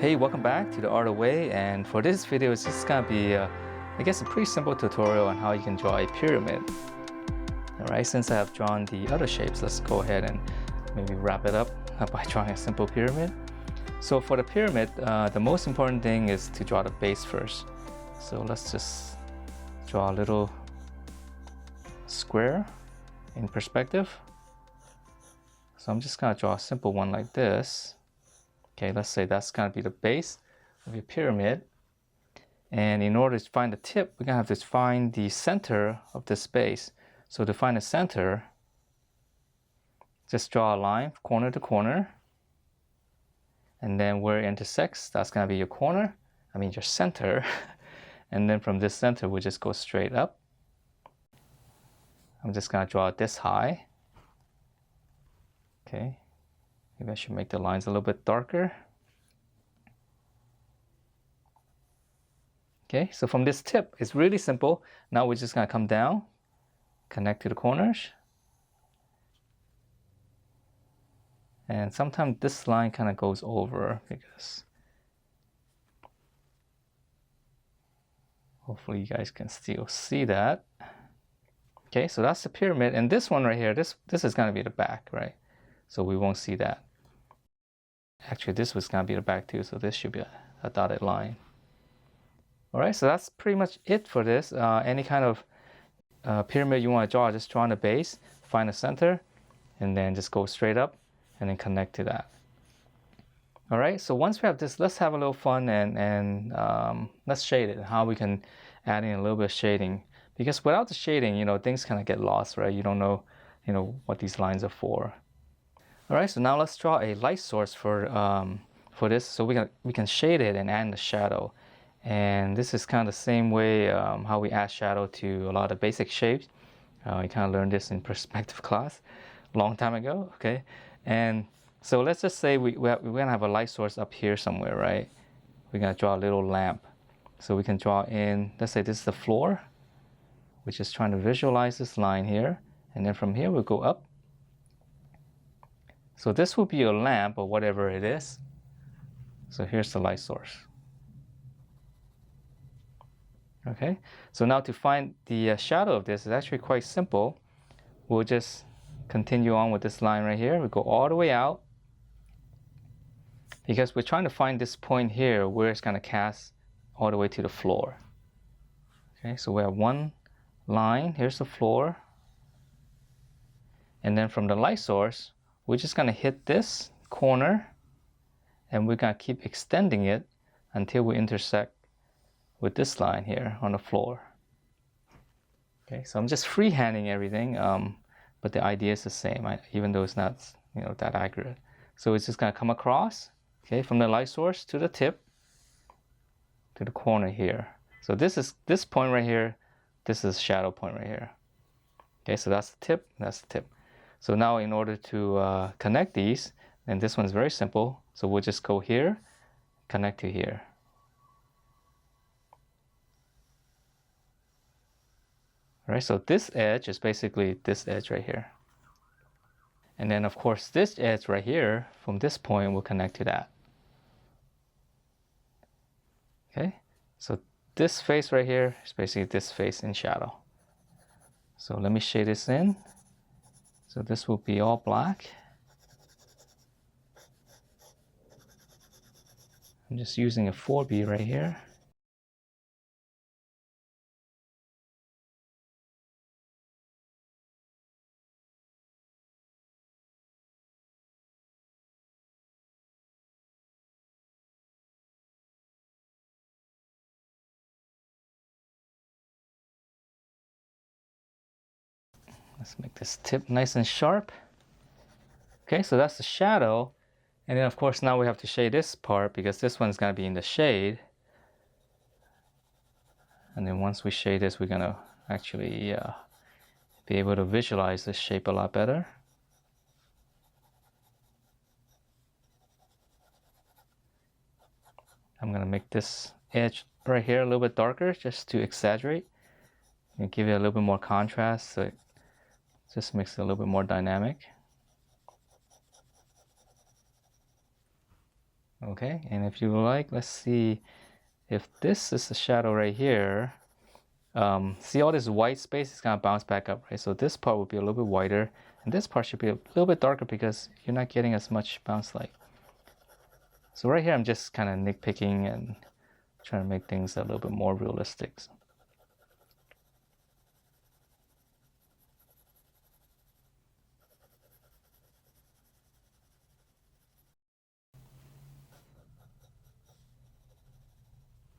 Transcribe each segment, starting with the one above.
Hey, welcome back to The Art of Way, and for this video it's just gonna be I guess a pretty simple tutorial on how you can draw a pyramid. Alright, since I have drawn the other shapes, let's go ahead and maybe wrap it up by drawing a simple pyramid. So for the pyramid, the most important thing is to draw the base first. So let's just draw a little square in perspective. So I'm just gonna draw a simple one like this. Okay, let's say that's gonna be the base of your pyramid. And in order to find the tip, we're gonna have to find the center of this base. So to find the center, just draw a line corner to corner. And then where it intersects, that's gonna be your corner, your center. And then from this center, we'll just go straight up. I'm just gonna draw it this high. Okay, maybe I should make the lines a little bit darker. Okay, so from this tip, it's really simple. Now we're just gonna come down, connect to the corners. And sometimes this line kind of goes over because hopefully you guys can still see that. Okay, so that's the pyramid. And this one right here, this is gonna be the back, right? So we won't see that. Actually, this was gonna be the back too, so this should be a dotted line. All right, so that's pretty much it for this. Any kind of pyramid you want to draw, just draw on the base, find the center, and then just go straight up and then connect to that. All right, so once we have this, let's have a little fun and let's shade it, how we can add in a little bit of shading. Because without the shading, things kind of get lost, right? You don't know, what these lines are for. All right, so now let's draw a light source for this. So we can shade it and add in the shadow. And this is kind of the same way how we add shadow to a lot of basic shapes. We kind of learned this in perspective class a long time ago, okay? And so let's just say we're gonna have a light source up here somewhere, right? We're gonna draw a little lamp. So we can draw in, let's say this is the floor. We're just trying to visualize this line here. And then from here we'll go up. So this will be a lamp or whatever it is. So here's the light source. Okay, so now to find the shadow of this is actually quite simple. We'll just continue on with this line right here. We go all the way out because we're trying to find this point here where it's going to cast all the way to the floor. Okay, so we have one line. Here's the floor. And then from the light source, we're just going to hit this corner and we're going to keep extending it until we intersect with this line here on the floor. Okay, so I'm just freehanding everything, but the idea is the same, even though it's not, that accurate. So it's just gonna come across, okay, from the light source to the tip, to the corner here. So this point right here, this is shadow point right here. Okay, so that's the tip, that's the tip. So now in order to connect these, and this one's very simple, so we'll just go here, connect to here. All right, so this edge is basically this edge right here. And then of course this edge right here, from this point will connect to that. Okay, so this face right here is basically this face in shadow. So let me shade this in. So this will be all black. I'm just using a 4B right here. Let's make this tip nice and sharp. Okay, so that's the shadow. And then of course now we have to shade this part because this one's gonna be in the shade. And then once we shade this, we're gonna actually be able to visualize this shape a lot better. I'm gonna make this edge right here a little bit darker just to exaggerate and give it a little bit more contrast, so it just makes it a little bit more dynamic. Okay, and if you like, let's see if this is the shadow right here. See all this white space is gonna bounce back up, right? So this part will be a little bit whiter, and this part should be a little bit darker because you're not getting as much bounce light. So right here, I'm just kind of nitpicking and trying to make things a little bit more realistic.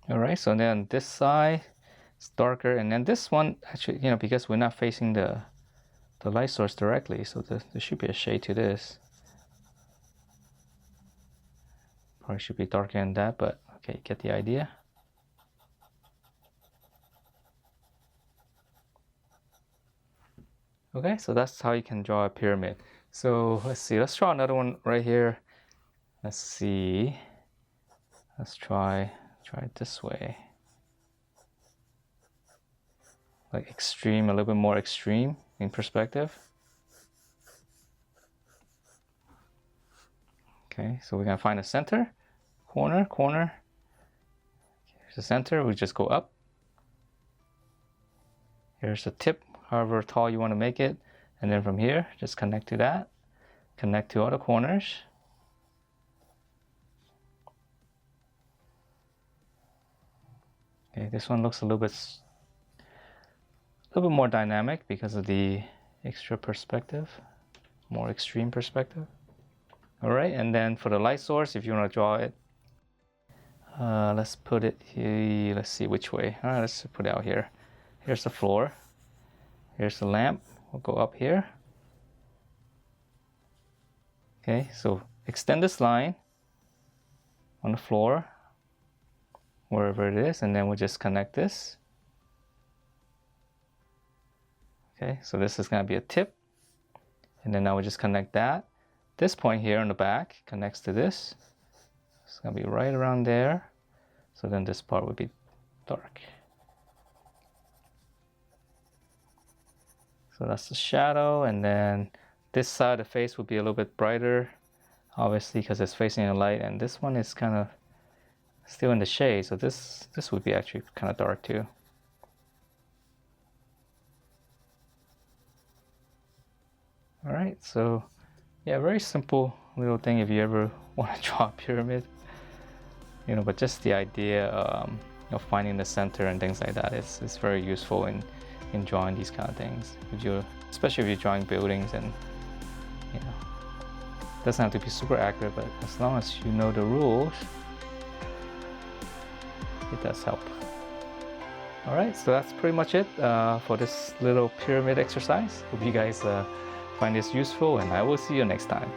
All right, so then this side is darker, and then this one actually, because we're not facing the light source directly, so there should be a shade to this. Probably should be darker than that, but okay, get the idea. Okay, so that's how you can draw a pyramid. So let's see, let's draw another one right here. Let's see, let's try it this way. Like extreme, a little bit more extreme in perspective. Okay, so we're gonna find the center, corner. Here's the center, we just go up. Here's the tip, however tall you want to make it. And then from here, just connect to that. Connect to all the corners. Okay, this one looks a little bit more dynamic because of the extra perspective, more extreme perspective. All right, and then for the light source, if you want to draw it, let's put it here. Let's see which way. All right, let's put it out here. Here's the floor. Here's the lamp. We'll go up here. Okay, so extend this line on the floor, wherever it is, and then we'll just connect this. Okay, so this is gonna be a tip, and then now we just connect that. This point here on the back connects to this. It's gonna be right around there. So then this part would be dark. So that's the shadow, and then this side of the face will be a little bit brighter, obviously, because it's facing the light, and this one is kind of still in the shade, so this would be actually kind of dark too. All right, so yeah, very simple little thing if you ever want to draw a pyramid, but just the idea of finding the center and things like that is very useful in drawing these kind of things. Especially if you're drawing buildings, and it doesn't have to be super accurate, but as long as you know the rules, it does help. All right, so that's pretty much it for this little pyramid exercise. Hope you guys find this useful, and I will see you next time.